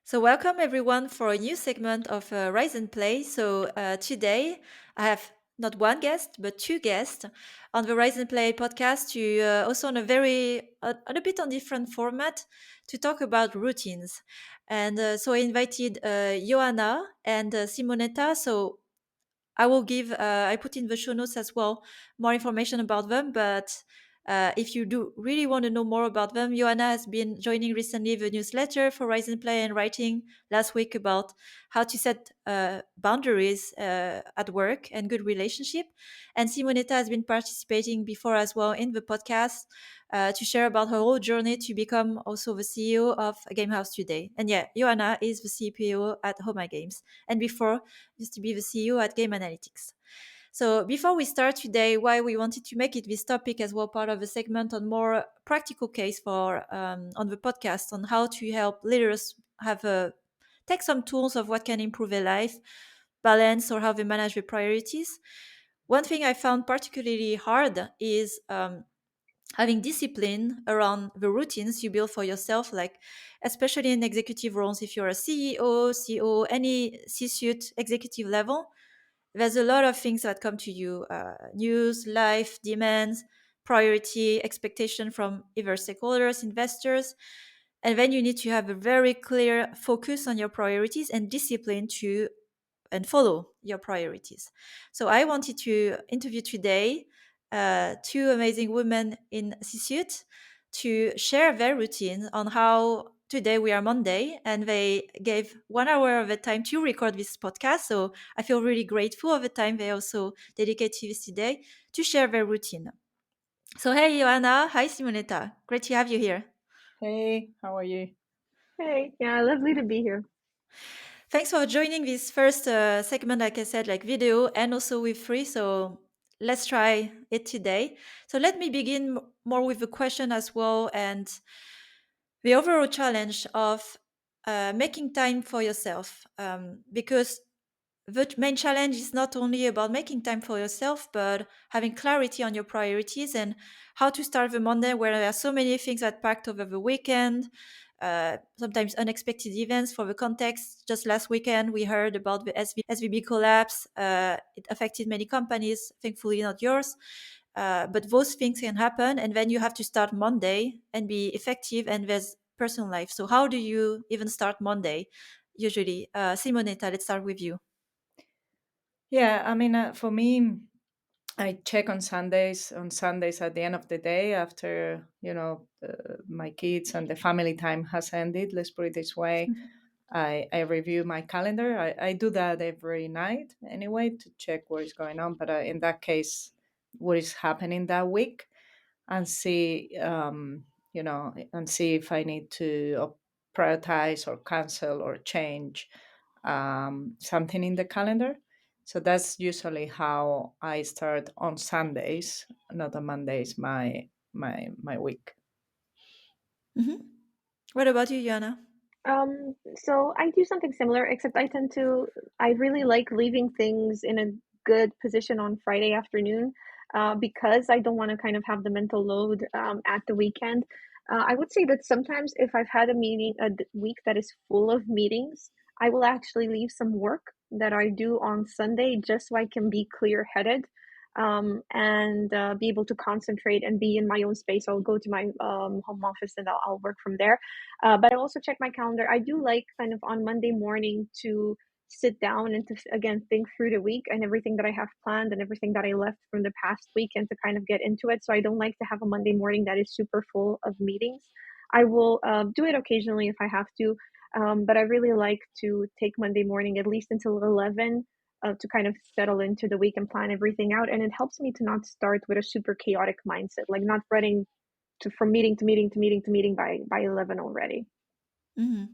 So, welcome everyone for a new segment of Rise and Play. Today I have not one guest, but two guests on the Rise and Play podcast to also on on a bit on different format to talk about routines. So I invited Ioana and Simonetta. I put in the show notes as well more information about them. But if you do really want to know more about them, Joanna has been joining recently the newsletter for Rise and Play and writing last week about how to set boundaries at work and good relationship. And Simonetta has been participating before as well in the podcast to share about her whole journey to become also the CEO of GameHouse today. And yeah, Joanna is the CPO at Homa Games. And before, used to be the CEO at Game Analytics. So before we start today, why we wanted to make it this topic as well part of a segment on more practical case for on the podcast on how to help leaders have a take some tools of what can improve their life, balance or how they manage their priorities. One thing I found particularly hard is having discipline around the routines you build for yourself, like especially in executive roles, if you're a CEO, CO, any C-suite executive level, there's a lot of things that come to you: news, life, demands, priority, expectation from either stakeholders, investors. And then you need to have a very clear focus on your priorities and discipline to and follow your priorities. So I wanted to interview today two amazing women in C-suite to share their routine on how today we are Monday, and they gave 1 hour of the time to record this podcast. So I feel really grateful of the time they also dedicate to this today to share their routine. So hey, Joanna. Hi, Simonetta. Great to have you here. Hey, how are you? Hey, yeah, lovely to be here. Thanks for joining this first segment, like I said, like video and also with free. So let's try it today. So let me begin more with the question as well and the overall challenge of making time for yourself. Because the main challenge is not only about making time for yourself, but having clarity on your priorities and how to start the Monday where there are so many things that packed over the weekend, sometimes unexpected events. For the context, just last weekend, we heard about the SVB collapse. It affected many companies, thankfully not yours. But those things can happen. And then you have to start Monday and be effective, and there's personal life. So how do you even start Monday? Usually, Simonetta, let's start with you. Yeah, for me, I check on Sundays. On Sundays, at the end of the day, after my kids and the family time has ended, let's put it this way, I review my calendar. I do that every night anyway to check what is going on. But in that case, what is happening that week, and see, and see if I need to prioritize or cancel or change something in the calendar. So that's usually how I start on Sundays, not on Mondays, my week. Mhm. What about you, Yana? So I do something similar, except I really like leaving things in a good position on Friday afternoon, because I don't want to kind of have the mental load at the weekend. I would say that sometimes if I've had week that is full of meetings, I will actually leave some work that I do on Sunday just so I can be clear-headed, and be able to concentrate and be in my own space. I'll go to my home office and I'll work from there. But I also check my calendar. I do like kind of on Monday morning to sit down and to again think through the week and everything that I have planned and everything that I left from the past week, and to kind of get into it. So I don't like to have a Monday morning that is super full of meetings. I will do it occasionally if I have to, but I really like to take Monday morning at least until 11. To kind of settle into the week and plan everything out, and it helps me to not start with a super chaotic mindset, like not running from meeting to meeting to meeting to meeting by 11 already. Mhm.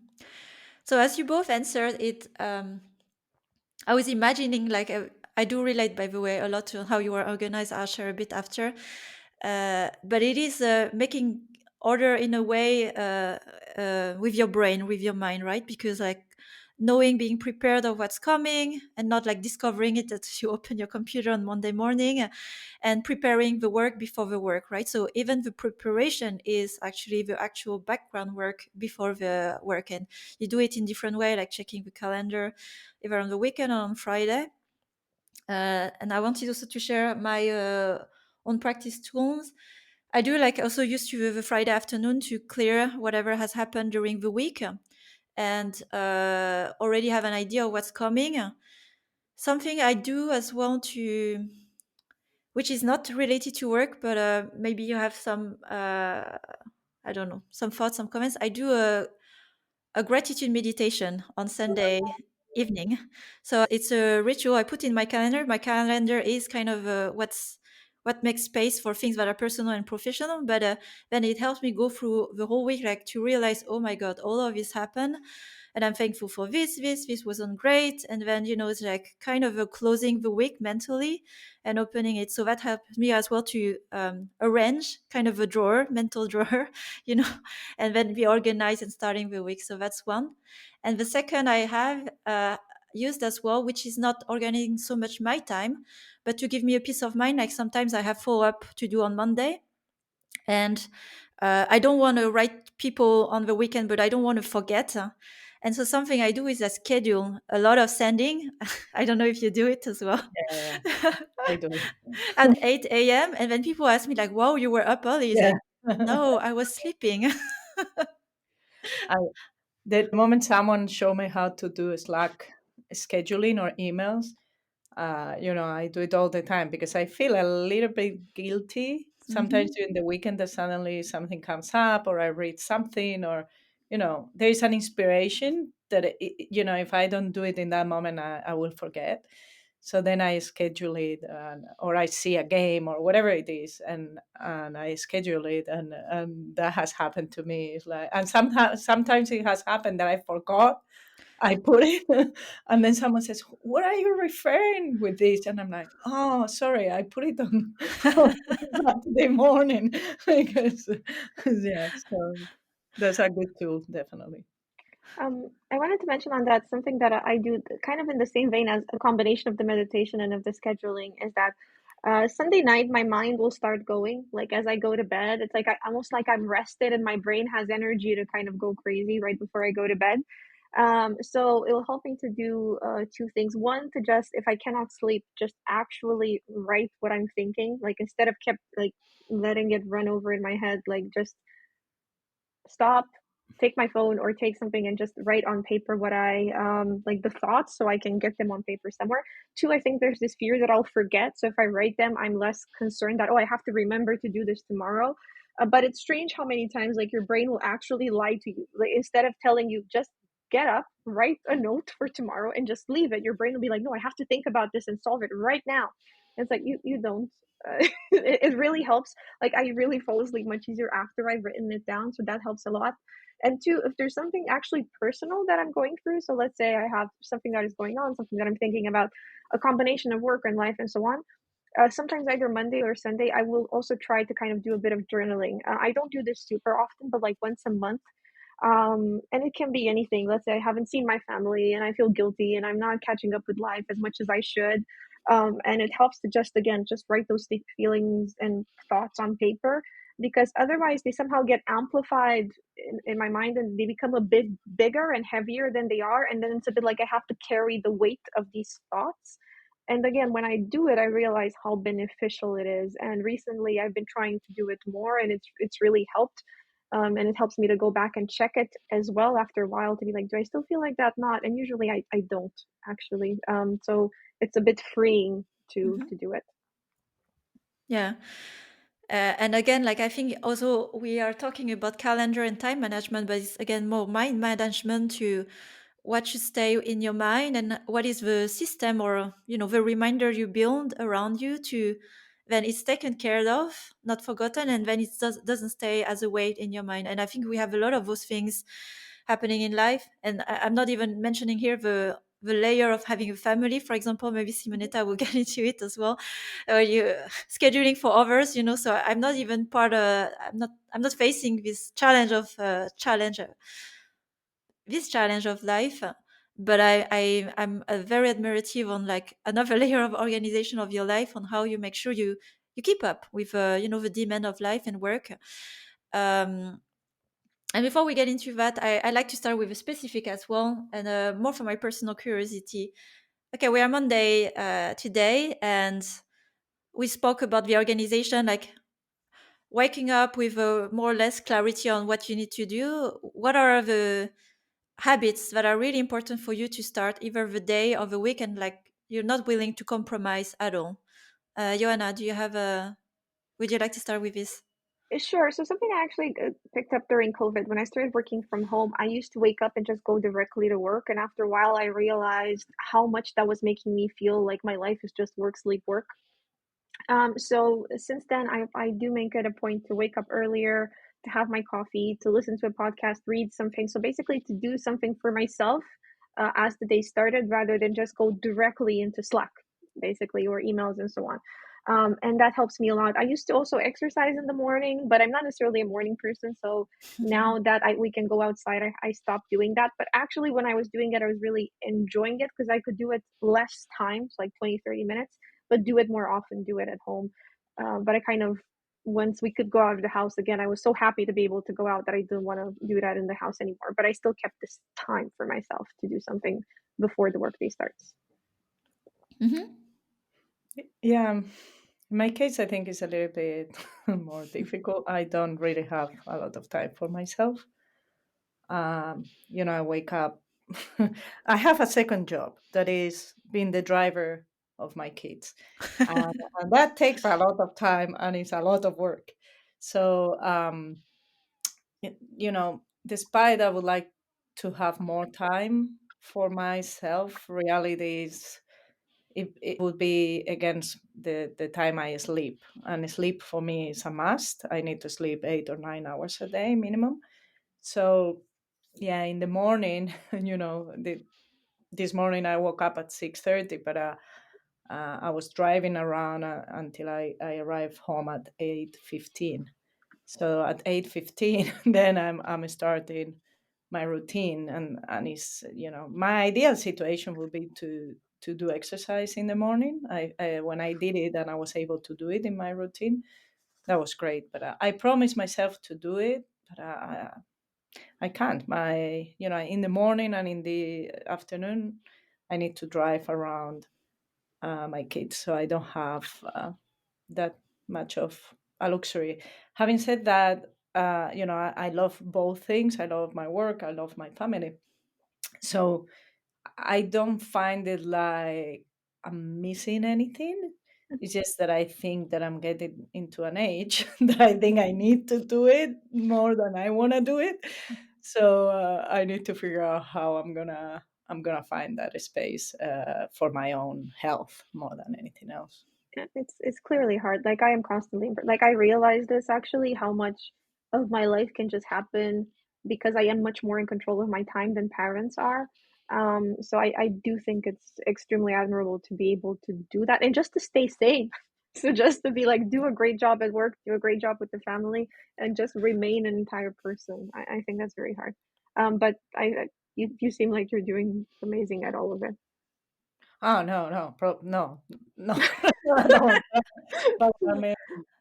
So as you both answered it, I was imagining like I do relate, by the way, a lot to how you are organized. I'll share a bit after, but it is making order in a way with your brain, with your mind, right? Because like knowing, being prepared of what's coming, and not like discovering it as you open your computer on Monday morning, and preparing the work before the work, right? So even the preparation is actually the actual background work before the work, and you do it in different way, like checking the calendar either on the weekend or on Friday. And I wanted also to share my own practice tools. I do like also use to the Friday afternoon to clear whatever has happened during the week, and already have an idea of what's coming. Something I do as well to, which is not related to work, but maybe you have some, I don't know, some thoughts, some comments. I do a gratitude meditation on Sunday evening. So it's a ritual I put in my calendar. My calendar is kind of what makes space for things that are personal and professional. But then it helps me go through the whole week, like to realize, oh my God, all of this happened. And I'm thankful for this wasn't great. And then, it's like kind of a closing the week mentally and opening it. So that helps me as well to arrange kind of a drawer, mental drawer, you know, and then be organized and starting the week. So that's one. And the second I have used as well, which is not organizing so much my time, but to give me a peace of mind. Like sometimes I have follow up to do on Monday, and I don't want to write people on the weekend, but I don't want to forget. And so something I do is I schedule a lot of sending. I don't know if you do it as well. Yeah, I do. At 8 a.m. And then people ask me like, wow, you were up early. It's Yeah. like, no, I was sleeping. I, the moment someone show me how to do Slack scheduling or emails, I do it all the time because I feel a little bit guilty sometimes Hmm. during the weekend that suddenly something comes up or I read something or, there is an inspiration that, if I don't do it in that moment, I will forget. So then I schedule it, or I see a game or whatever it is, and I schedule it, and that has happened to me. It's like, and sometimes it has happened that I forgot I put it, and then someone says, "What are you referring with this?" And I'm like, "Oh, sorry, I put it on, on Saturday morning because yeah." So that's a good tool, definitely. I wanted to mention on that something that I do kind of in the same vein as a combination of the meditation and of the scheduling is that Sunday night my mind will start going like as I go to bed. It's like almost like I'm rested and my brain has energy to kind of go crazy right before I go to bed. So it will help me to do two things. One, to just if I cannot sleep, just actually write what I'm thinking. Like instead of kept like letting it run over in my head, like just stop, take my phone or take something and just write on paper what I like the thoughts so I can get them on paper somewhere. Two, I think there's this fear that I'll forget. So if I write them, I'm less concerned that, oh, I have to remember to do this tomorrow. But it's strange how many times like your brain will actually lie to you. Like instead of telling you just get up, write a note for tomorrow and just leave it, your brain will be like, no, I have to think about this and solve it right now. And it's like you don't. It really helps. Like I really fall asleep much easier after I've written it down, so that helps a lot. And two, if there's something actually personal that I'm going through, so let's say I have something that is going on, something that I'm thinking about, a combination of work and life and so on. Sometimes either Monday or Sunday, I will also try to kind of do a bit of journaling. I don't do this super often, but like once a month. And it can be anything. Let's say I haven't seen my family and I feel guilty and I'm not catching up with life as much as I should. And it helps to just, again, just write those feelings and thoughts on paper because otherwise they somehow get amplified in my mind and they become a bit bigger and heavier than they are. And then it's a bit like I have to carry the weight of these thoughts. And again, when I do it, I realize how beneficial it is. And recently I've been trying to do it more and it's really helped. And it helps me to go back and check it as well after a while to be like, do I still feel like that? Not. And usually I don't actually. So it's a bit freeing to Mhm. do it. Yeah. And again, like I think also we are talking about calendar and time management, but it's again more mind management to what should stay in your mind and what is the system or the reminder you build around you to then it's taken care of, not forgotten, and then it doesn't stay as a weight in your mind. And I think we have a lot of those things happening in life, and I'm not even mentioning here the layer of having a family, for example. Maybe Simonetta will get into it as well, or you scheduling for others, so I'm not even I'm not facing this challenge of life, but I'm very admirative on like another layer of organization of your life, on how you make sure you keep up with the demand of life and work. Um, and before we get into that, I like to start with a specific as well, and more for my personal curiosity. Okay, we are Monday today, and we spoke about the organization, like waking up with more or less clarity on what you need to do. What are the habits that are really important for you to start either the day or the week, and like you're not willing to compromise at all? Joanna, do you have a? Would you like to start with this? Sure. So something I actually picked up during COVID when I started working from home, I used to wake up and just go directly to work. And after a while, I realized how much that was making me feel like my life is just work, sleep, work. So since then, I do make it a point to wake up earlier, to have my coffee, to listen to a podcast, read something. So basically, to do something for myself as the day started, rather than just go directly into Slack, basically, or emails and so on. And that helps me a lot. I used to also exercise in the morning, but I'm not necessarily a morning person. So now that we can go outside, I stopped doing that. But actually, when I was doing it, I was really enjoying it because I could do it less times, like 20, 30 minutes, but do it more often, do it at home. But I kind of, once we could go out of the house again, I was so happy to be able to go out that I didn't want to do that in the house anymore. But I still kept this time for myself to do something before the workday starts. Mm-hmm. Yeah, in my case, I think it's a little bit more difficult. I don't really have a lot of time for myself. I wake up. I have a second job that is being the driver of my kids, and that takes a lot of time and it's a lot of work. So, despite I would like to have more time for myself, reality is it would be against the time I sleep. And sleep for me is a must. I need to sleep 8 or 9 hours a day minimum. So yeah, in the morning, this morning I woke up at 6:30, but I was driving around until I arrived home at 8:15. So at 8:15, then I'm starting my routine, and it's my ideal situation would be to do exercise in the morning. I when I did it and I was able to do it in my routine, that was great. But I promised myself to do it, but I can't. In the morning and in the afternoon, I need to drive around my kids, so I don't have that much of a luxury. Having said that, I love both things. I love my work. I love my family. So I don't find it like I'm missing anything. It's just that I think that I'm getting into an age that I think I need to do it more than I want to do it. So I need to figure out how I'm gonna find that space for my own health more than anything else. It's clearly hard. Like I am constantly like I realize this actually how much of my life can just happen because I am much more in control of my time than parents are. So I do think it's extremely admirable to be able to do that and just to stay sane. So just to be like do a great job at work, do a great job with the family, and just remain an entire person. I think that's very hard. But you seem like you're doing amazing at all of it. Oh no, no, no, no, no. But I mean,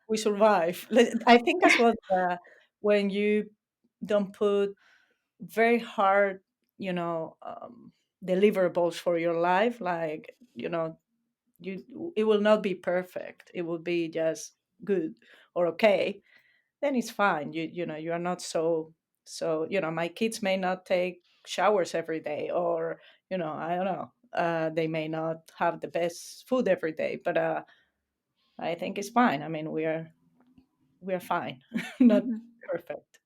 we survive. I think as well when you don't put very hard, you know, um, deliverables for your life, like it will not be perfect. It will be just good or okay. Then it's fine. You are not so. My kids may not take showers every day, or I don't know. They may not have the best food every day, but I think it's fine. I mean, we are fine, not Mhm. perfect.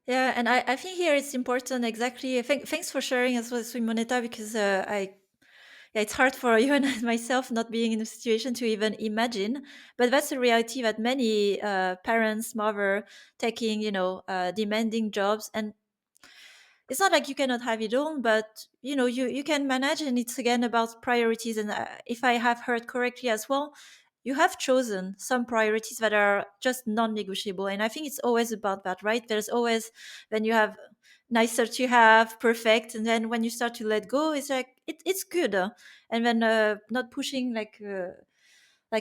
Yeah, and I think here it's important exactly. Thanks for sharing as well, Simonetta, because yeah, it's hard for you and myself not being in a situation to even imagine. But that's a reality that many parents, mother, taking demanding jobs, and it's not like you cannot have it all, but you can manage, and it's again about priorities. And if I have heard correctly as well, you have chosen some priorities that are just non-negotiable, and I think it's always about that, right? There's always, when you have nicer to have, perfect, and then when you start to let go, it's like it's good, and then not pushing like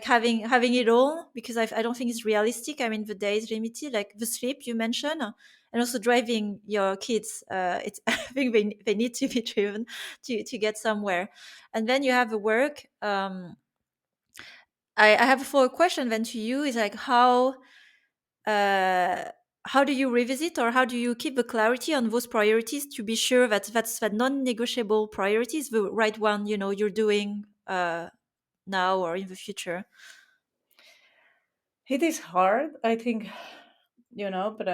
having it all, because I don't think it's realistic. I mean, the day is limited, like the sleep you mentioned, and also driving your kids. It's I think they need to be driven to get somewhere, and then you have the work. I have a follow question then to you, is like uh, how do you revisit, or how do you keep the clarity on those priorities to be sure that that's the non-negotiable priorities, the right one, you're doing now or in the future? It is hard, I think, but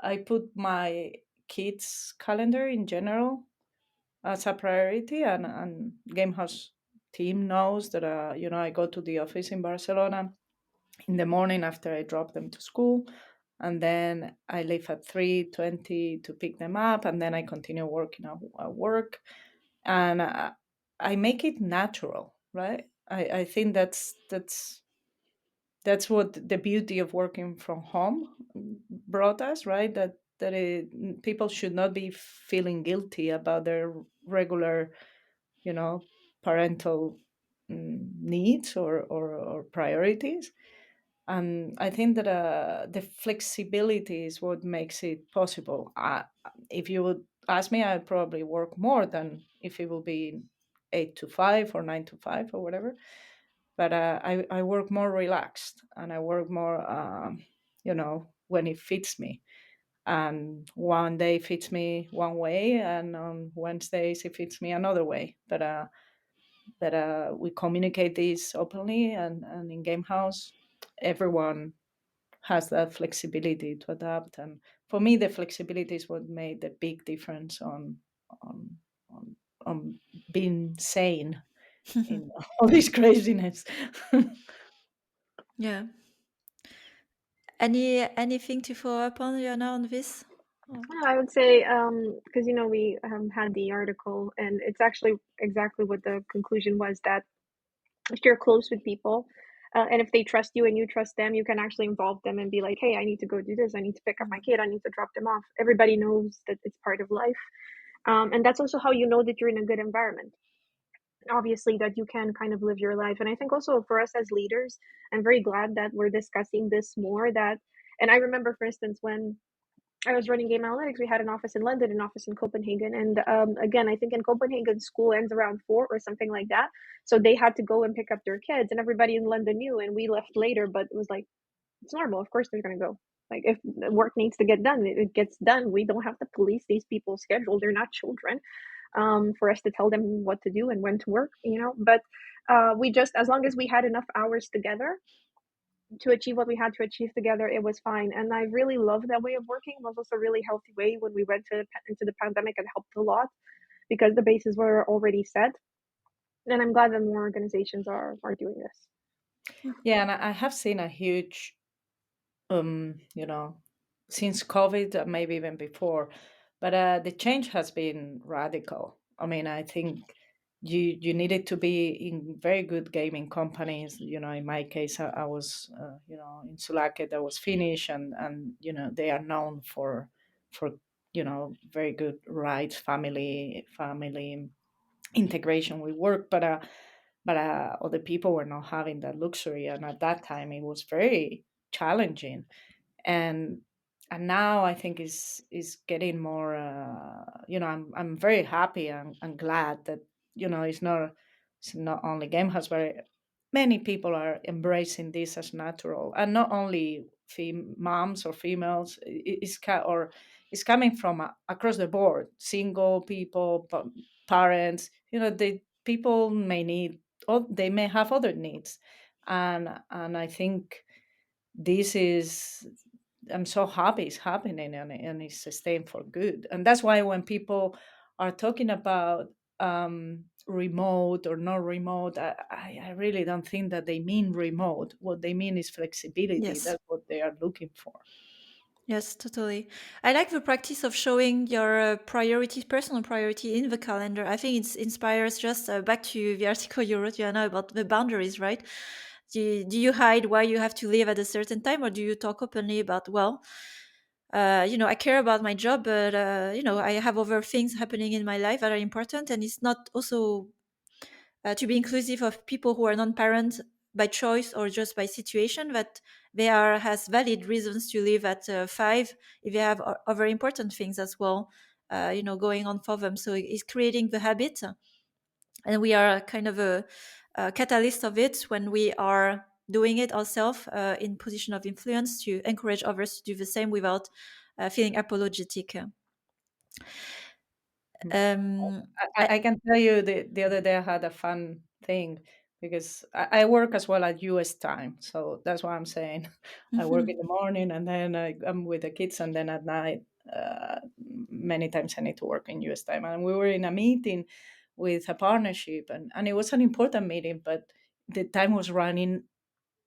I put my kids' calendar in general as a priority, and GameHouse team knows that I go to the office in Barcelona in the morning after I drop them to school, and then I leave at 3:20 to pick them up, and then I continue working at work, and I make it natural, right? I think that's what the beauty of working from home brought us, right? People should not be feeling guilty about their regular, you know, parental needs or priorities. And I think that the flexibility is what makes it possible. If you would ask me, I'd probably work more than if it would be 8 to 5 or 9 to 5 or whatever. But I work more relaxed, and I work more, when it fits me. And one day fits me one way, and on Wednesdays it fits me another way. But we communicate this openly, and in Gamehouse, everyone has that flexibility to adapt. And for me, the flexibility is what made the big difference on on, on being sane in all this craziness. Yeah. Anything to follow up on, Joanna, on this? Oh. I would say, because we had the article, and it's actually exactly what the conclusion was, that if you're close with people, and if they trust you and you trust them, you can actually involve them and be like, hey, I need to go do this. I need to pick up my kid. I need to drop them off. Everybody knows that it's part of life. And that's also how you know that you're in a good environment. Obviously, that you can kind of live your life. And I think also for us as leaders, I'm very glad that we're discussing this more. And I remember, for instance, when I was running game analytics, we had an office in London, an office in Copenhagen. And again, I think in Copenhagen, school ends around 4 or something like that. So they had to go and pick up their kids, and everybody in London knew. And we left later, but it was like, it's normal. Of course, they're going to go. Like, if the work needs to get done, it gets done. We don't have to police these people's schedule. They're not children, for us to tell them what to do and when to work. But we just, as long as we had enough hours together to achieve what we had to achieve together, it was fine. And I really love that way of working. It was also a really healthy way when we went into the pandemic. It helped a lot because the bases were already set. And I'm glad that more organizations are doing this. Yeah, and I have seen a huge, you know, since COVID, maybe even before, but the change has been radical. I mean, I think you needed to be in very good gaming companies. In my case, I was, in Sulake, that was Finnish, and they are known for very good rights, family integration with work, but other people were not having that luxury, and at that time it was very challenging. And and now I think is getting more, I'm very happy and glad that it's not only Gamehouse, but many people are embracing this as natural, and not only moms or females. Or it's coming from across the board, single people, parents. The people may need, or they may have other needs. And I think this is, I'm so happy it's happening, and it's sustained for good. And that's why when people are talking about remote or not remote, I really don't think that they mean remote. What they mean is flexibility. Yes. That's what they are looking for. Yes, totally. I like the practice of showing your priorities, personal priority in the calendar. I think it inspires, just back to the article you wrote, Joanna, about the boundaries, right? Do you hide why you have to leave at a certain time, or do you talk openly about, well, I care about my job, but I have other things happening in my life that are important, and it's not also to be inclusive of people who are non-parent by choice or just by situation, that they are has valid reasons to leave at 5 if they have other important things as well, going on for them. So it's creating the habit, and we are kind of a catalyst of it when we are doing it ourselves in position of influence to encourage others to do the same without feeling apologetic. Um, I can tell you the other day I had a fun thing because I work as well at US time. So that's why I'm saying I work in the morning and then I'm with the kids, and then at night, many times I need to work in US time. And we were in a meeting with a partnership, and it was an important meeting, but the time was running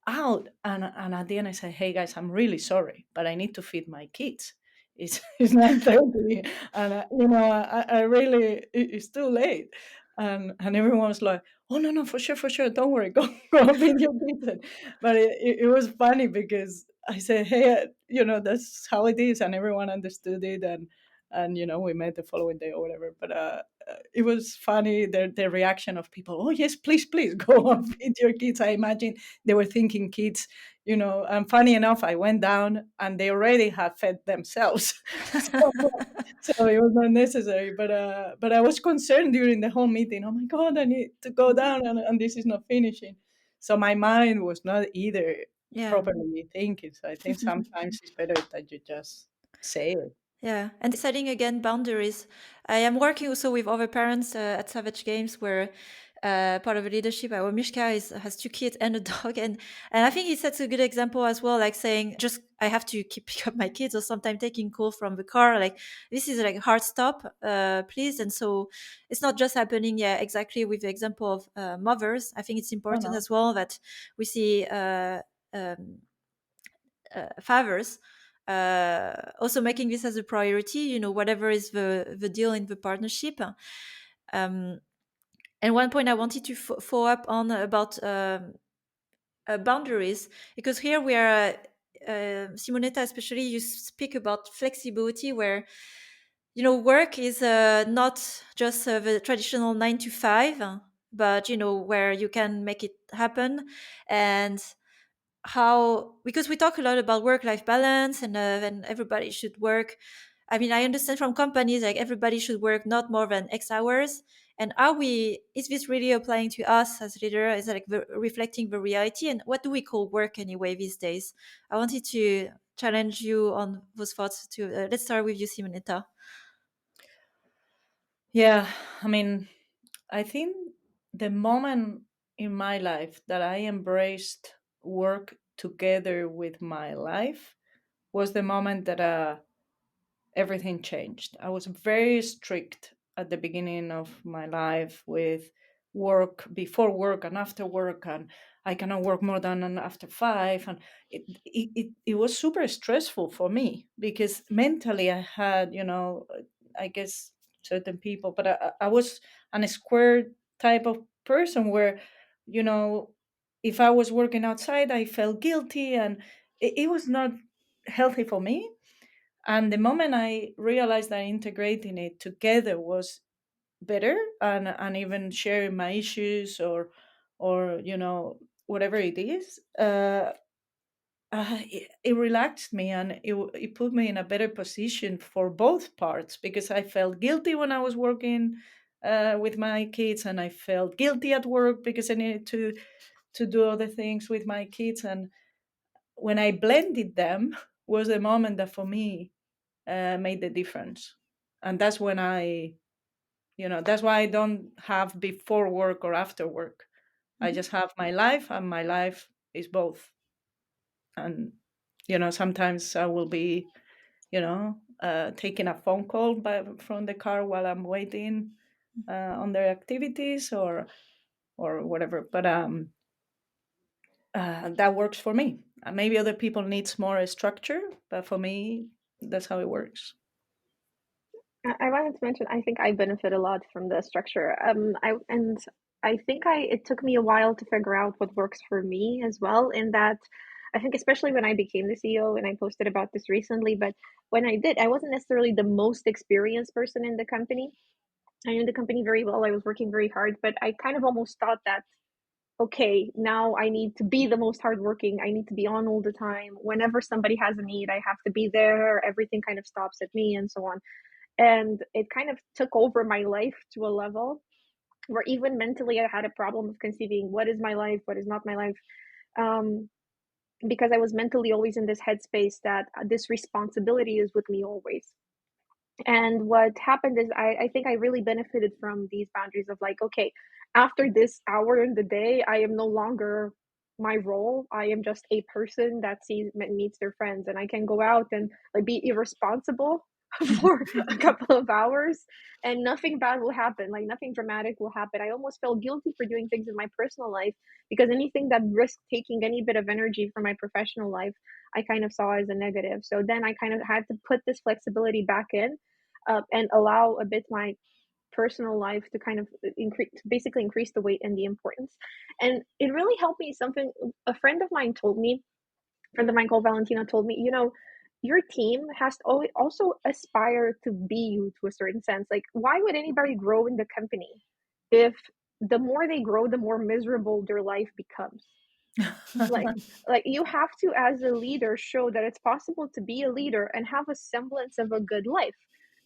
out, and at the end I said, hey guys, I'm really sorry, but I need to feed my kids. It's 9:30, and I really, it's too late. And everyone was like, oh no, no, for sure, don't worry, go go feed your kids. But it was funny because I said, hey, that's how it is, and everyone understood it. And we met the following day or whatever. But it was funny, the reaction of people. Oh yes, please, please go on, feed your kids. I imagine they were thinking kids, and funny enough, I went down and they already had fed themselves. so, so it was not necessary. But I was concerned during the whole meeting. Oh my God, I need to go down, and this is not finishing. So my mind was not either yeah. properly thinking. So I think sometimes it's better that you just say it. Yeah, and setting again boundaries. I am working also with other parents at Savage Games, where part of the leadership. Our Mishka has 2 kids and a dog, and I think he sets a good example as well. Like saying, just I have to keep pick up my kids, or sometimes taking call from the car. Like this is like a hard stop, please. And so it's not just happening, yeah, exactly with the example of mothers. I think it's No, important no. as well that we see. Um, Fathers also making this as a priority, whatever is the deal in the partnership. um, and one point I wanted to follow up on about boundaries, because here we are, Simonetta, especially, you speak about flexibility, where work is not just the traditional 9 to 5, but where you can make it happen. And how, because we talk a lot about work-life balance, and everybody should work. I mean, I understand from companies like everybody should work not more than X hours. And is this really applying to us as leader? Is it like reflecting the reality? And what do we call work anyway these days? I wanted to challenge you on those thoughts too. Let's start with you, Simonetta. Yeah, I mean, I think the moment in my life that I embraced work together with my life was the moment that everything changed. I was very strict at the beginning of my life with work, before work and after work, and I cannot work more than after 5. And it was super stressful for me because mentally I had, I guess certain people, but I was an square type of person where, you know, if I was working outside, I felt guilty, and it was not healthy for me. And the moment I realized that integrating it together was better, and even sharing my issues, or whatever it is, it relaxed me, and it put me in a better position for both parts, because I felt guilty when I was working with my kids, and I felt guilty at work because I needed to do other things with my kids. And when I blended them was the moment that for me made the difference. And that's when that's why I don't have before work or after work. I Mhm. just have my life, and my life is both. And sometimes I will be taking a phone call from the car while I'm waiting on their activities, or whatever. But that works for me. Maybe other people needs more structure, but for me, that's how it works. I wanted to mention, I think I benefit a lot from the structure. I think it took me a while to figure out what works for me as well. In that, I think especially when I became the CEO, and I posted about this recently, but when I did, I wasn't necessarily the most experienced person in the company. I knew the company very well. I was working very hard, but I kind of almost thought that, okay, now I need to be the most hardworking. I need to be on all the time. Whenever somebody has a need, I have to be there. Everything kind of stops at me and so on. And it kind of took over my life to a level where even mentally I had a problem of conceiving what is my life, what is not my life. Um, because I was mentally always in this headspace that this responsibility is with me always. And what happened is I think I really benefited from these boundaries of like, okay, after this hour in the day, I am no longer my role. I am just a person that sees meets their friends, and I can go out and like be irresponsible for a couple of hours, and nothing bad will happen. Like nothing dramatic will happen. I almost felt guilty for doing things in my personal life because anything that risked taking any bit of energy from my professional life, I kind of saw as a negative. So then I kind of had to put this flexibility back in, and allow a bit my personal life to kind of increase, basically increase the weight and the importance. And it really helped me. Something a friend of mine told me, friend of mine called Valentina, told me, your team has to always also aspire to be you to a certain sense. Like, why would anybody grow in the company if the more they grow, the more miserable their life becomes? like like you have to, as a leader, show that it's possible to be a leader and have a semblance of a good life.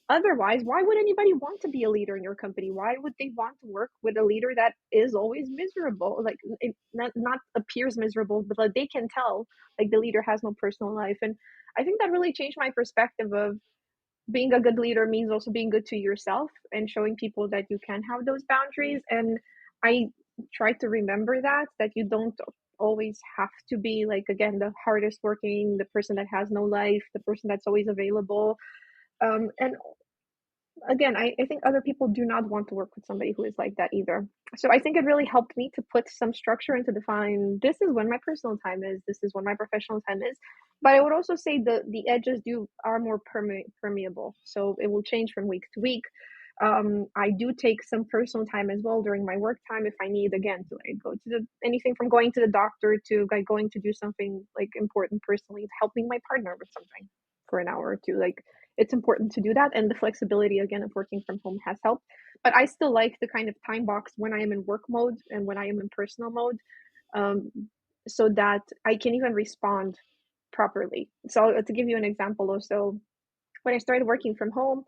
Otherwise, why would anybody want to be a leader in your company? Why would they want to work with a leader that is always miserable? Like it not appears miserable, but like they can tell like the leader has no personal life. And I think that really changed my perspective of being a good leader means also being good to yourself and showing people that you can have those boundaries. And I try to remember that you don't always have to be like, again, the hardest working, the person that has no life, the person that's always available. And again, I think other people do not want to work with somebody who is like that either. So I think it really helped me to put some structure and to define, this is when my personal time is, this is when my professional time is. But I would also say the edges do are more permeable, so it will change from week to week. I do take some personal time as well during my work time if I need, again, to like go to anything from going to the doctor to like going to do something like important personally, helping my partner with something for an hour or two. Like it's important to do that, and the flexibility again of working from home has helped. But I still like the kind of time box when I am in work mode and when I am in personal mode, um, so that I can even respond properly. So to give you an example also, when I started working from home,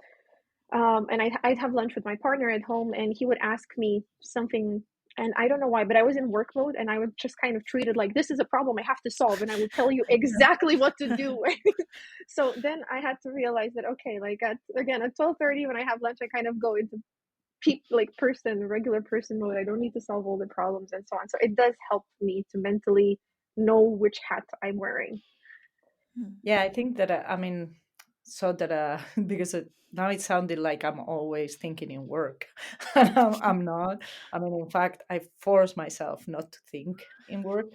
and I'd have lunch with my partner at home, and he would ask me something, and I don't know why, but I was in work mode, and I would just kind of treat it like, this is a problem I have to solve, and I would tell you exactly what to do. So then I had to realize that, okay, like at 12:30 when I have lunch, I kind of go into regular person mode. I don't need to solve all the problems and so on. So it does help me to mentally know which hat I'm wearing. Yeah, I think that I mean, so that because now it sounded like I'm always thinking in work, and I'm not. I mean, in fact, I force myself not to think in work.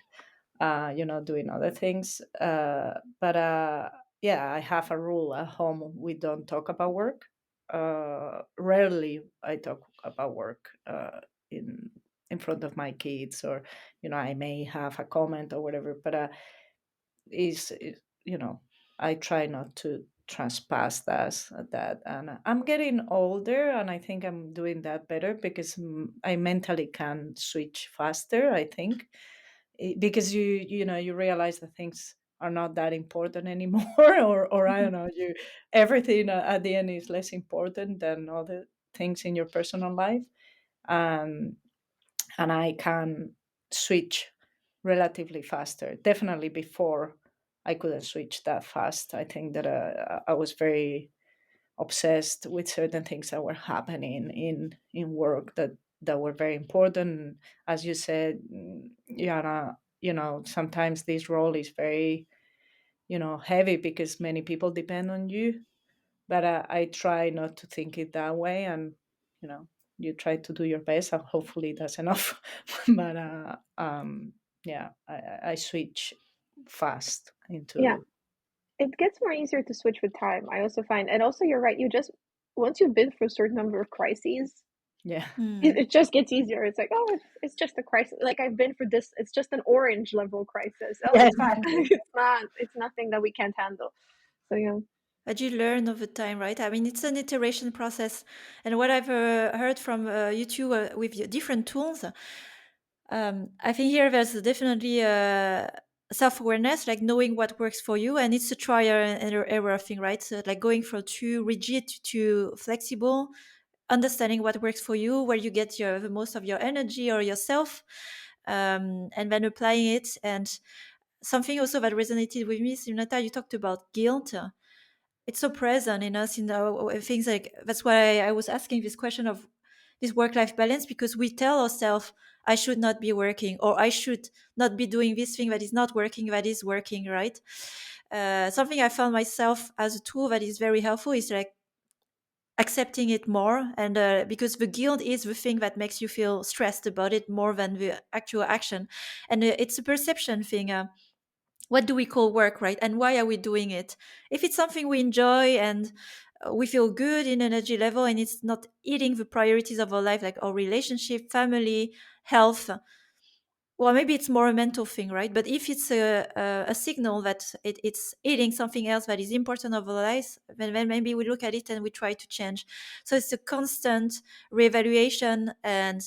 Doing other things. But yeah, I have a rule at home: we don't talk about work. Rarely I talk about work in in front of my kids, or I may have a comment or whatever, but is I try not to trespass that. And I'm getting older, and I think I'm doing that better because I mentally can switch faster, I think. Because you realize that things are not that important anymore, or I don't know, you everything at the end is less important than other things in your personal life. and and I can switch relatively faster. Definitely before I couldn't switch that fast. I think that I was very obsessed with certain things that were happening in work that were very important. As you said, Yana, sometimes this role is very heavy because many people depend on you. But I try not to think it that way, and you know you try to do your best, and hopefully that's enough. But yeah, I switch fast Yeah, into. it gets more easier to switch with time. I also find, and also you're right. You just once you've been through a certain number of crises, Yeah. Mm. it just gets easier. It's like, oh, it's just a crisis. Like I've been for this. It's just an orange level crisis. Oh, Yeah, it's fine. exactly. It's not. It's nothing that we can't handle. So yeah. But you learn over time, right? I mean, it's an iteration process. And what I've heard from you two with your different tools, I think here there's definitely self-awareness, like knowing what works for you, and it's a trial and error thing, right? So like going from too rigid to flexible, understanding what works for you, where you get the most of your energy or yourself, and then applying it. And something also that resonated with me, Simonetta, you talked about guilt. It's so present in us in things like that's why I was asking this question of this work-life balance, because we tell ourselves I should not be working, or I should not be doing this thing that is not working, that is working, right? Something I found myself as a tool that is very helpful is like accepting it more, and because the guilt is the thing that makes you feel stressed about it more than the actual action, and it's a perception thing. What do we call work, right? And why are we doing it? If it's something we enjoy and we feel good in energy level, and it's not eating the priorities of our life, like our relationship, family, health, well, maybe it's more a mental thing, right? But if it's a signal that it's eating something else that is important of our lives, then maybe we look at it and we try to change. So it's a constant reevaluation and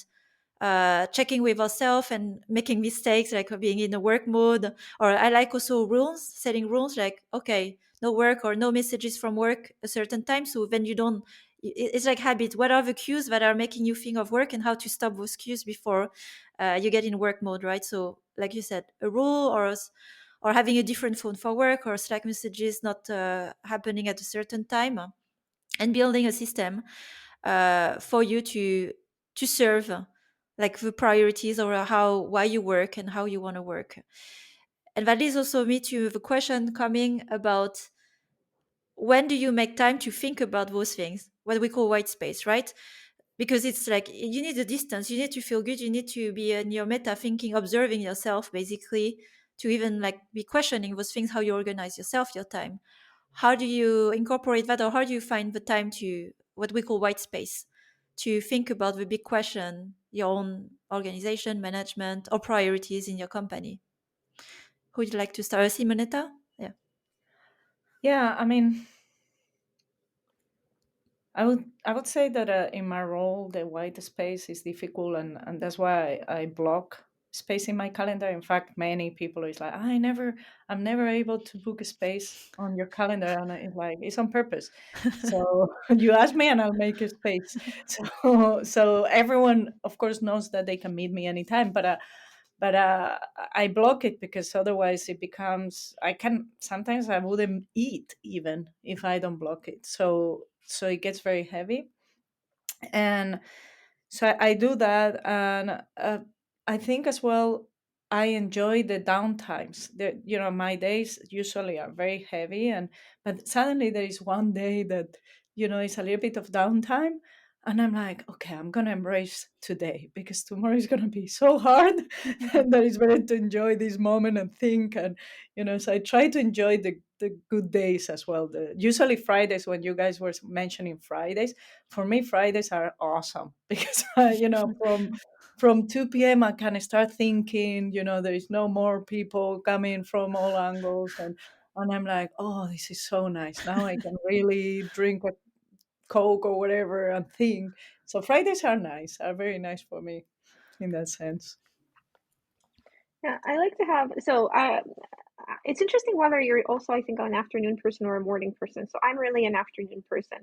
checking with ourselves and making mistakes, like being in a work mode. Or I like also rules, setting rules like, okay, no work or no messages from work a certain time. So then you don't, it's like habit. What are the cues that are making you think of work, and how to stop those cues before you get in work mode, right? So like you said, a rule, or having a different phone for work, or Slack messages not happening at a certain time, and building a system for you to serve like the priorities, or how why you work and how you want to work. And that leads also me to the question coming about, when do you make time to think about those things, what we call white space, right? Because it's like you need a distance, you need to feel good, you need to be in your meta thinking, observing yourself basically, to even like be questioning those things, how you organize yourself, your time. How do you incorporate that, or how do you find the time to what we call white space, to think about the big question, your own organization, management, or priorities in your company? Who would you like to start? Simonetta? Yeah. Yeah, I mean, I would say that in my role, the white space is difficult, and that's why I block space in my calendar. In fact, many people is like, I'm never able to book a space on your calendar, and it's like it's on purpose. So you ask me, and I'll make a space. So everyone, of course, knows that they can meet me anytime, but I block it because otherwise it becomes I can sometimes I wouldn't eat even if I don't block it. So it gets very heavy, and so I do that, and I think as well I enjoy the downtimes. My days usually are very heavy, and but suddenly there is one day that is a little bit of downtime, and I'm like, okay, I'm gonna embrace today because tomorrow is gonna be so hard, and that it's better to enjoy this moment and think, and so I try to enjoy the good days as well. Usually Fridays, when you guys were mentioning Fridays, for me Fridays are awesome because from 2 p.m. I can start thinking, there is no more people coming from all angles, and I'm like, oh, this is so nice. Now I can really drink a Coke or whatever and think. So Fridays are very nice for me in that sense. Yeah, I like to have it's interesting whether you're also, I think, an afternoon person or a morning person. So I'm really an afternoon person.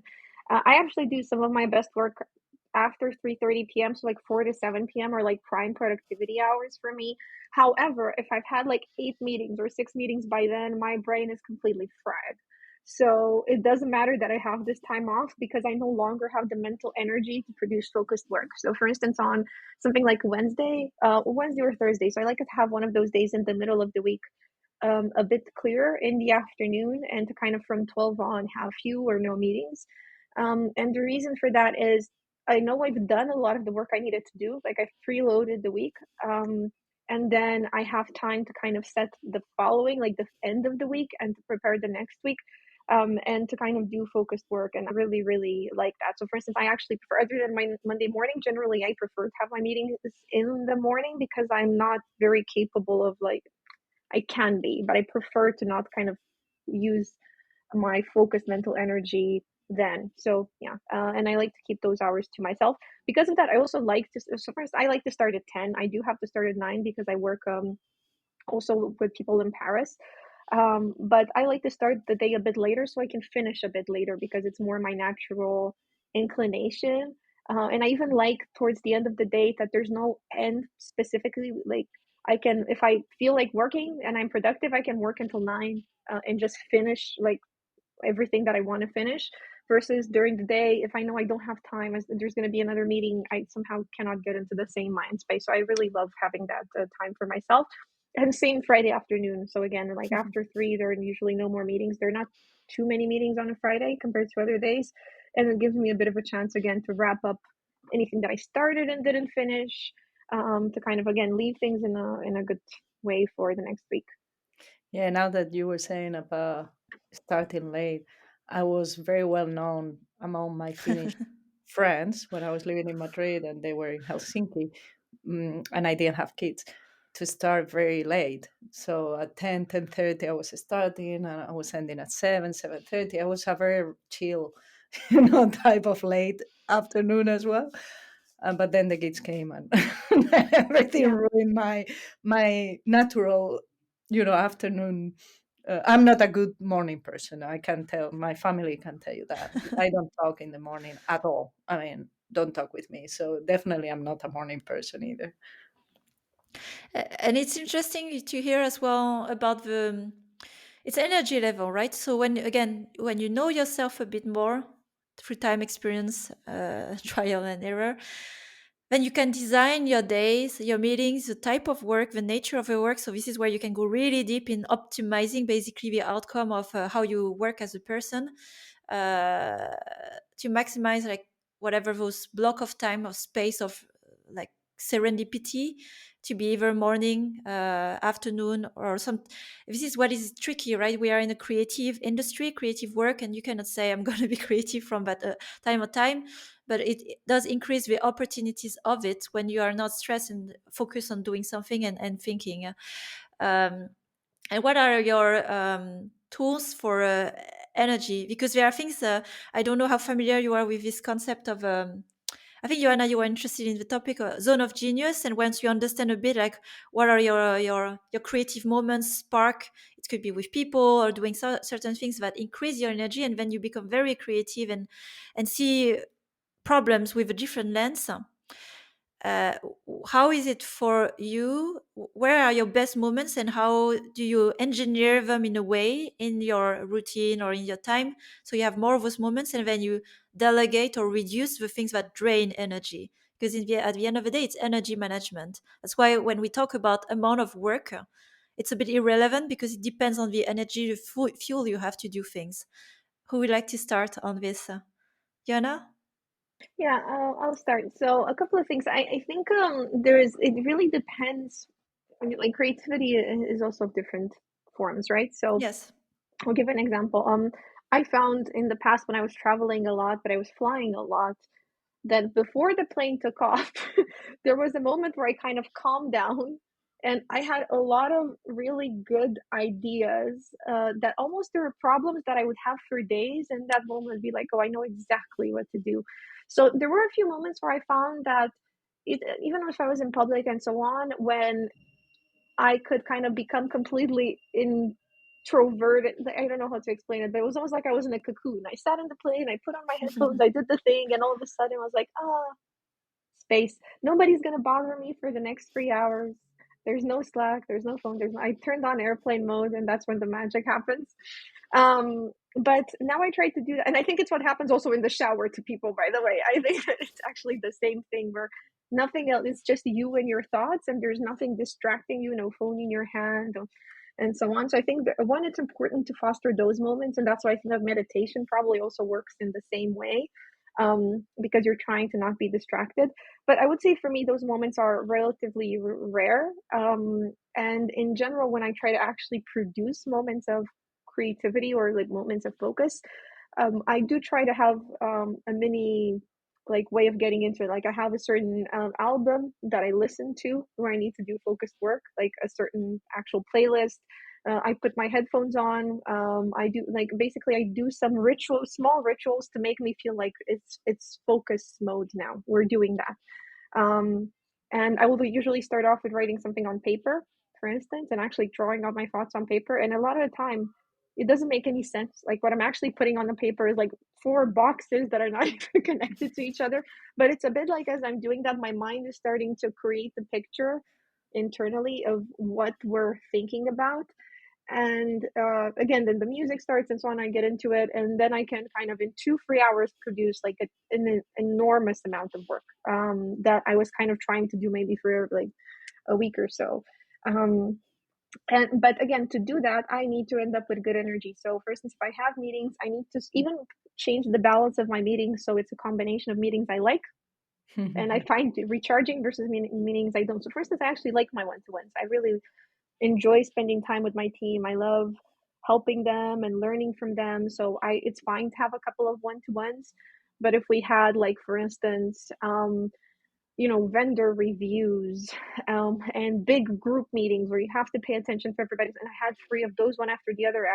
I actually do some of my best work after 3:30 p.m. So like 4 to 7 p.m. are like prime productivity hours for me. However, if I've had like 8 meetings or 6 meetings by then, my brain is completely fried. So it doesn't matter that I have this time off because I no longer have the mental energy to produce focused work. So for instance, on something like Wednesday or Thursday. So I like to have one of those days in the middle of the week, a bit clearer in the afternoon, and to kind of from 12 on have few or no meetings. And the reason for that is I know I've done a lot of the work I needed to do. Like I've preloaded the week. And then I have time to kind of set the following, like the end of the week, and to prepare the next week. and to kind of do focused work. And I really, really like that. So, for instance, I actually prefer, other than my Monday morning, generally I prefer to have my meetings in the morning because I'm not very capable of like, I can be, but I prefer to not kind of use my focused mental energy then. So yeah, and I like to keep those hours to myself. Because of that, I also like to. So first, I like to start at 10. I do have to start at 9 because I work also with people in Paris. But I like to start the day a bit later so I can finish a bit later because it's more my natural inclination. And I even like towards the end of the day that there's no end specifically. Like I can, if I feel like working and I'm productive, I can work until 9 and just finish like everything that I want to finish. Versus during the day, if I know I don't have time, as there's going to be another meeting, I somehow cannot get into the same mind space. So I really love having that time for myself. And same Friday afternoon. So again, like after 3, there are usually no more meetings. There are not too many meetings on a Friday compared to other days, and it gives me a bit of a chance again to wrap up anything that I started and didn't finish, to kind of again leave things in a good way for the next week. Yeah, now that you were saying about starting late, I was very well known among my Finnish friends when I was living in Madrid and they were in Helsinki, and I didn't have kids, to start very late. So at 10, 10:30, I was starting and I was ending at 7, 7:30. I was a very chill, type of late afternoon as well. But then the kids came and everything Yeah. ruined my natural, afternoon. I'm not a good morning person. I can tell. My family can tell you that. I don't talk in the morning at all. I mean, don't talk with me. So definitely, I'm not a morning person either. And it's interesting to hear as well about the it's energy level, right? So when you know yourself a bit more through time experience, trial and error, then you can design your days, your meetings, the type of work, the nature of your work. So this is where you can go really deep in optimizing basically the outcome of how you work as a person, uh, to maximize like whatever those block of time or space of like serendipity to be either morning, afternoon, or some. This is what is tricky, right? We are in a creative industry, creative work, and you cannot say I'm going to be creative from that time or time. But it does increase the opportunities of it when you are not stressed and focused on doing something and thinking. Um, and what are your tools for energy? Because there are things, I don't know how familiar you are with this concept of I think Joanna, you were interested in the topic zone of genius, and once you understand a bit, like what are your creative moments, spark. It could be with people or doing certain things that increase your energy, and then you become very creative and see problems with a different lens. uh, how is it for you? Where are your best moments, and how do you engineer them in a way in your routine or in your time so you have more of those moments, and then you delegate or reduce the things that drain energy? Because at the end of the day, it's energy management. That's why when we talk about amount of work, it's a bit irrelevant because it depends on the energy, the fuel you have to do things. Who would like to start on this? Jana? Yeah, I'll start. So a couple of things. I think there is. It really depends. I mean, like creativity is also of different forms, right? So Yes. I'll give an example. I found in the past when I was traveling a lot, but I was flying a lot, that before the plane took off, there was a moment where I kind of calmed down and I had a lot of really good ideas, that almost there were problems that I would have for days. And that moment would be like, oh, I know exactly what to do. So there were a few moments where I found that even if I was in public and so on, when I could kind of become completely introverted. I don't know how to explain it, but it was almost like I was in a cocoon. I sat in the plane, I put on my headphones, I did the thing, and all of a sudden I was like, space. Nobody's gonna bother me for the next 3 hours. There's no Slack, there's no phone, I turned on airplane mode, and that's when the magic happens. But now I try to do that, and I think it's what happens also in the shower to people. By the way, I think that it's actually the same thing where nothing else. It's just you and your thoughts, and there's nothing distracting you. No phone in your hand, and so on. So I think that, one, it's important to foster those moments, and that's why I think that meditation probably also works in the same way, because you're trying to not be distracted. But I would say for me, those moments are relatively rare. And in general, when I try to actually produce moments of creativity or like moments of focus, I do try to have a mini like way of getting into it. Like I have a certain album that I listen to where I need to do focused work, like a certain actual playlist. I put my headphones on. I do like basically I do some rituals, small rituals to make me feel like it's focus mode now. We're doing that. Um, and I will usually start off with writing something on paper, for instance, and actually drawing out my thoughts on paper. And a lot of the time, it doesn't make any sense. Like what I'm actually putting on the paper is like four boxes that are not even connected to each other. But it's a bit like as I'm doing that, my mind is starting to create the picture internally of what we're thinking about. And again, then the music starts and so on. I get into it, and then I can kind of in 2-3 hours produce like an enormous amount of work that I was kind of trying to do maybe for like a week or so. Um, and but again, to do that, I need to end up with good energy. So for instance, if I have meetings, I need to even change the balance of my meetings so it's a combination of meetings I like and I find recharging versus meetings I don't. So for instance, I actually like my one-to-ones. I really enjoy spending time with my team. I love helping them and learning from them. So it's fine to have a couple of one-to-ones. But if we had like for instance, vendor reviews and big group meetings where you have to pay attention to everybody, and I had three of those one after the other,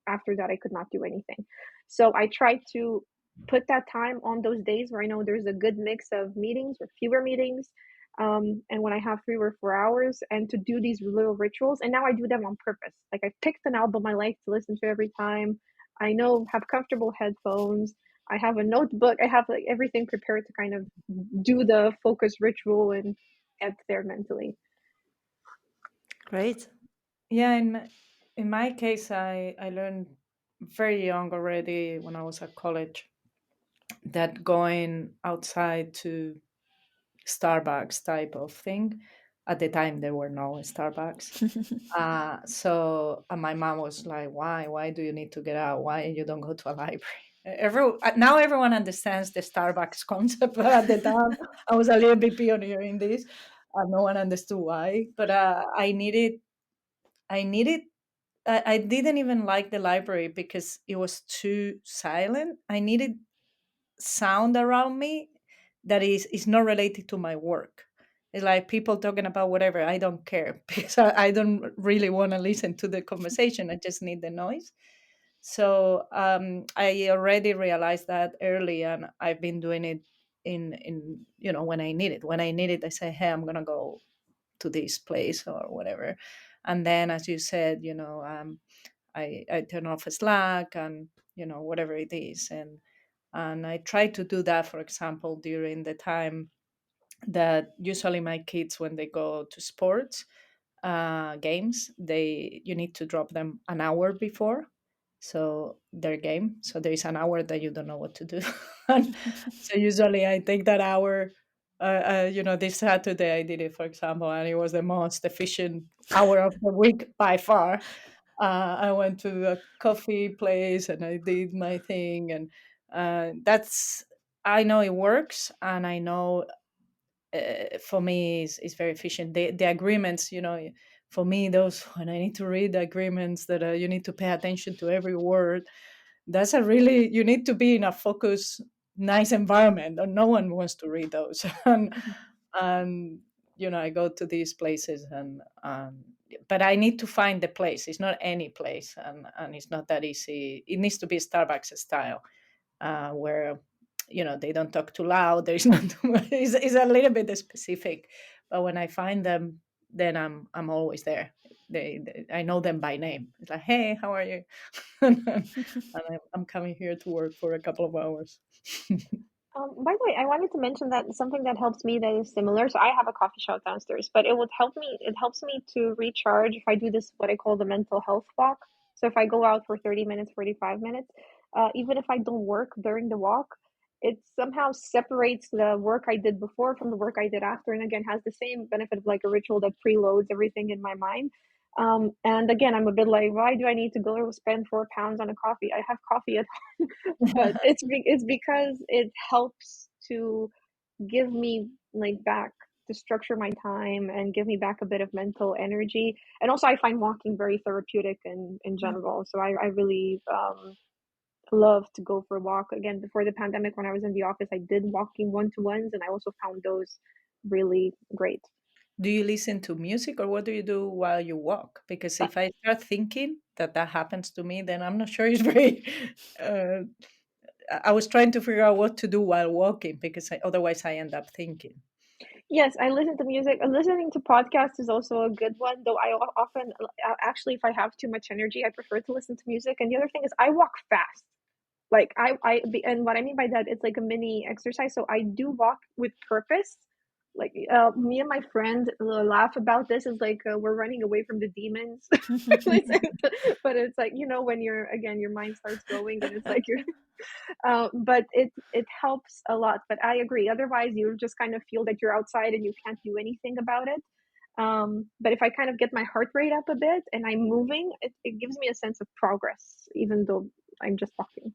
after that I could not do anything. So I try to put that time on those days where I know there's a good mix of meetings or fewer meetings, and when I have 3 or 4 hours, and to do these little rituals. And now I do them on purpose. Like I picked an album I like to listen to every time. I know, have comfortable headphones. I have a notebook. I have like everything prepared to kind of do the focus ritual and get there mentally. Great. Yeah, in my case, I learned very young already when I was at college that going outside to Starbucks type of thing. At the time, there were no Starbucks. So my mom was like, "Why? Why do you need to get out? Why you don't go to a library?" Now everyone understands the Starbucks concept, but at the time I was a little bit pioneer in this. No one understood why, but I needed. I didn't even like the library because it was too silent. I needed sound around me that is not related to my work. It's like people talking about whatever. I don't care because I don't really want to listen to the conversation. I just need the noise. So I already realized that early, and I've been doing it in when I need it. When I need it, I say, "Hey, I'm gonna go to this place or whatever," and then, as you said, I turn off Slack and whatever it is, and I try to do that, for example, during the time that usually my kids, when they go to sports games, you need to drop them an hour before so their game. So there is an hour that you don't know what to do, and so usually I take that hour. This Saturday I did it, for example, and it was the most efficient hour of the week by far. I went to a coffee place and I did my thing, and that's I know it works, and I know for me is very efficient. The agreements, for me, those when I need to read the agreements that you need to pay attention to every word. That's a really you need to be in a focus, nice environment, or no one wants to read those. And I go to these places and but I need to find the place. It's not any place, and it's not that easy. It needs to be Starbucks style, where they don't talk too loud. There is not too much. It's a little bit specific, but when I find them, then I'm always there. I know them by name. It's like, hey, how are you? And I'm coming here to work for a couple of hours. By the way, I wanted to mention that something that helps me that is similar. So I have a coffee shop downstairs, but it would help me. It helps me to recharge if I do this, what I call the mental health walk. So if I go out for 30 minutes, 45 minutes, even if I don't work during the walk, it somehow separates the work I did before from the work I did after. And again, has the same benefit of like a ritual that preloads everything in my mind. And again, I'm a bit like, why do I need to go spend £4 on a coffee? I have coffee at but it's because it helps to give me like back to structure my time and give me back a bit of mental energy. And also, I find walking very therapeutic in general. So I really love to go for a walk. Again, before the pandemic, when I was in the office, I did walking one-to-ones, and I also found those really great. Do you listen to music or what do you do while you walk? Because if I start thinking that that happens to me, then I'm not sure it's very. Uh, I was trying to figure out what to do while walking because otherwise I end up thinking. Yes, I listen to music. Listening to podcasts is also a good one, though often, actually, if I have too much energy, I prefer to listen to music. And the other thing is, I walk fast. Like and what I mean by that, it's like a mini exercise. So I do walk with purpose. Like me and my friend laugh about this. Is like we're running away from the demons. But it's like, when you're, again, your mind starts going, and it's like you're but it helps a lot. But I agree. Otherwise, you just kind of feel that you're outside and you can't do anything about it. But if I kind of get my heart rate up a bit and I'm moving, it gives me a sense of progress, even though I'm just walking.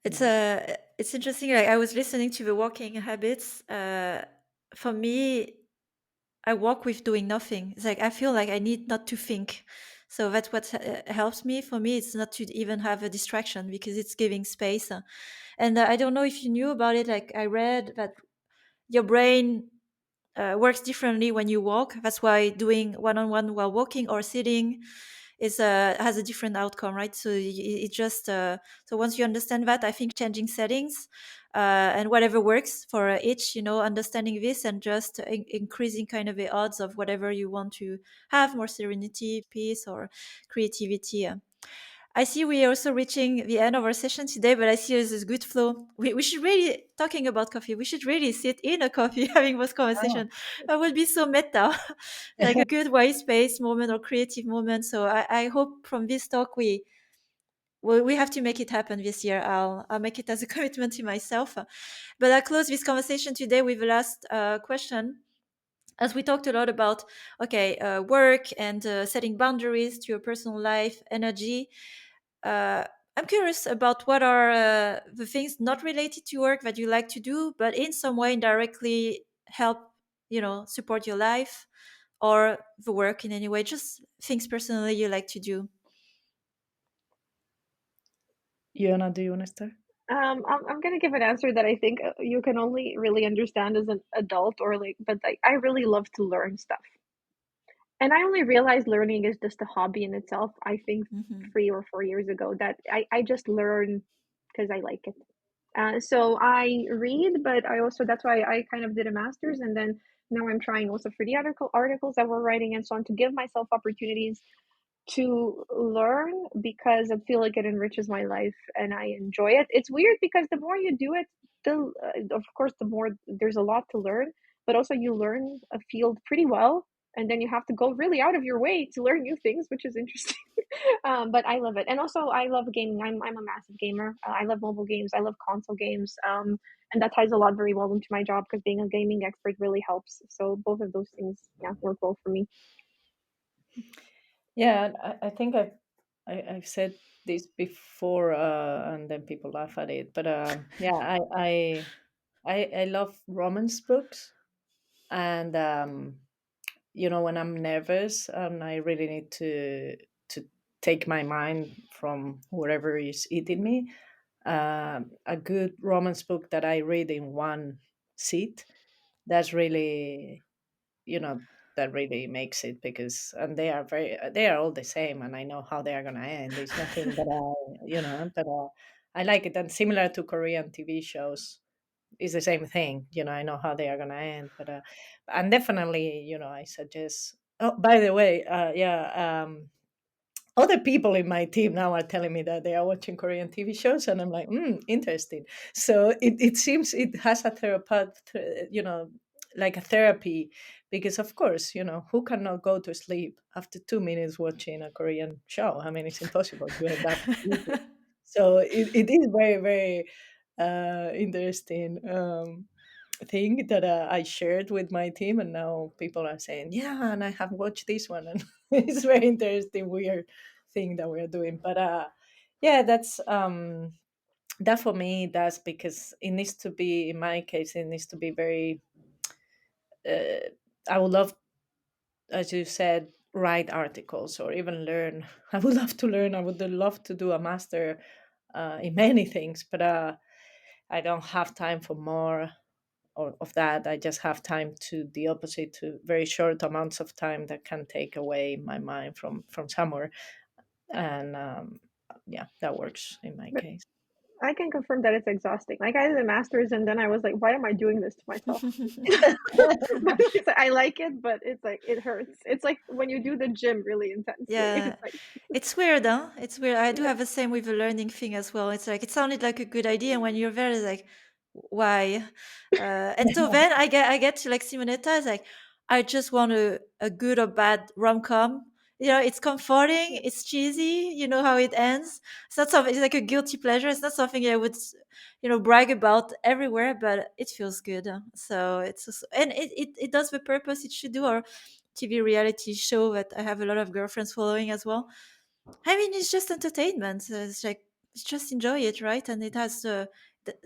It's interesting. Like I was listening to the walking habits. For me, I walk with doing nothing. It's like I feel like I need not to think. So that's what helps me. For me, it's not to even have a distraction because it's giving space. And I don't know if you knew about it. Like I read that your brain works differently when you walk. That's why doing one-on-one while walking or sitting is has a different outcome, right? So it just so once you understand that, I think changing settings and whatever works for each, understanding this and just increasing kind of the odds of whatever you want to have, more serenity, peace, or creativity. I see we are also reaching the end of our session today, but I see there's this good flow. We should really, talking about coffee, we should really sit in a coffee having this Oh. conversation. That would be so meta, like a good white space moment or creative moment. So I hope from this talk, we have to make it happen this year. I'll make it as a commitment to myself. But I'll close this conversation today with the last question. As we talked a lot about, okay, work and setting boundaries to your personal life, energy, uh, I'm curious about what are the things not related to work that you like to do, but in some way indirectly help, support your life or the work in any way, just things personally you like to do. Ioana, do you want to start? I'm gonna give an answer that I think you can only really understand as an adult, or like, but like, I really love to learn stuff. And I only realized learning is just a hobby in itself, I think Hmm. 3 or 4 years ago, that I just learn because I like it. So I read, but I also, that's why I kind of did a master's, and then now I'm trying also for the articles that we're writing and so on, to give myself opportunities to learn, because I feel like it enriches my life and I enjoy it. It's weird because the more you do it, of course, the more there's a lot to learn, but also you learn a field pretty well, and then you have to go really out of your way to learn new things, which is interesting. But I love it, and also I love gaming. I'm a massive gamer. I love mobile games. I love console games. And that ties a lot very well into my job, because being a gaming expert really helps. So both of those things, yeah, work well for me. Yeah, and I think I've said this before, and then people laugh at it. But yeah, I love romance books, and when I'm nervous and I really need to take my mind from whatever is eating me, a good romance book that I read in one sit, that's really, that really makes it, because and they are all the same, and I know how they are going to end. There's nothing that but I like it. And similar to Korean TV shows, it's the same thing. I know how they are going to end. But and definitely, I suggest. Oh, by the way, yeah, other people in my team now are telling me that they are watching Korean TV shows, and I'm like, interesting. So it seems it has a like a therapy, because of course, who cannot go to sleep after 2 minutes watching a Korean show? I mean, it's impossible. You end up sleeping. So it is very, very interesting. Thing that I shared with my team, and now people are saying, "Yeah, and I have watched this one," and it's very interesting, weird thing that we're doing. But yeah, that's that for me. That's because it needs to be, in my case, it needs to be very. I would love, as you said, write articles or even learn. I would love to learn. I would love to do a master in many things, but I don't have time for more or of that. I just have time to the opposite, to very short amounts of time that can take away my mind from somewhere. And yeah, that works in my But case. I can confirm that it's exhausting. Like I did a master's and then I was like, why am I doing this to myself? But it's like, I like it, but it's like it hurts. It's like when you do the gym really intensely. Yeah, It's like it's weird, huh? It's weird. I do yeah, have the same with the learning thing as well. It's like it sounded like a good idea, and when you're there, it's like, why? And so then I get to like Simonetta. It's like I just want a good or bad rom com. You know, it's comforting. It's cheesy. You know how it ends. It's not something. It's like a guilty pleasure. It's not something I would, brag about everywhere, but it feels good. So it's just, and it does the purpose it should do. Or TV reality show that I have a lot of girlfriends following as well. I mean, it's just entertainment. It's like just enjoy it, right? And it has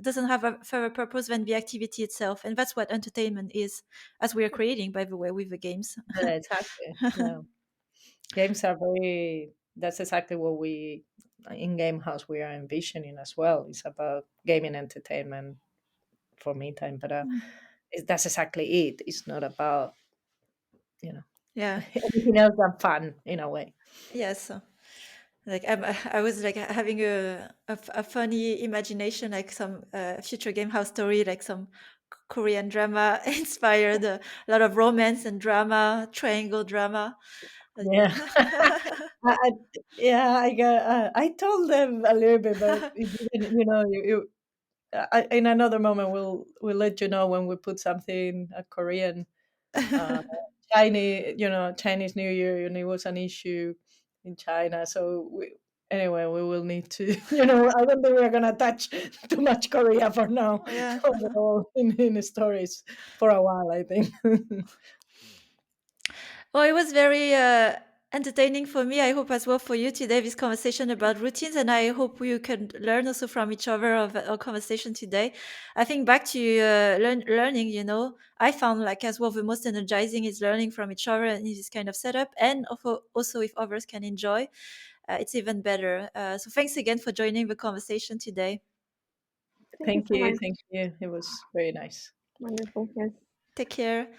doesn't have a further purpose than the activity itself, and that's what entertainment is, as we are creating, by the way, with the games. Yeah, exactly. Yeah, games are very. That's exactly what we in GameHouse we are envisioning as well. It's about gaming entertainment for me time, but that's exactly it. It's not about you know Yeah. anything else than fun in a way. Yes. Like I was like having a funny imagination, like some future game house story, like some Korean drama inspired, a lot of romance and drama, triangle drama. Yeah. I, I, yeah, I told them a little bit, but it didn't, in another moment we'll let you know when we put something a Korean uh, Chinese New Year, and it was an issue in China. So anyway, we will need to, I don't think we're gonna touch too much Korea for now. Yeah. Overall, in stories for a while, I think. Well, it was very entertaining for me. I hope as well for you today, this conversation about routines. And I hope you can learn also from each other of our conversation today. I think back to learning, I found like as well the most energizing is learning from each other and this kind of setup. And also if others can enjoy, it's even better. So thanks again for joining the conversation today. thank you so much. Thank you. It was very nice. Wonderful. Yes. Take care.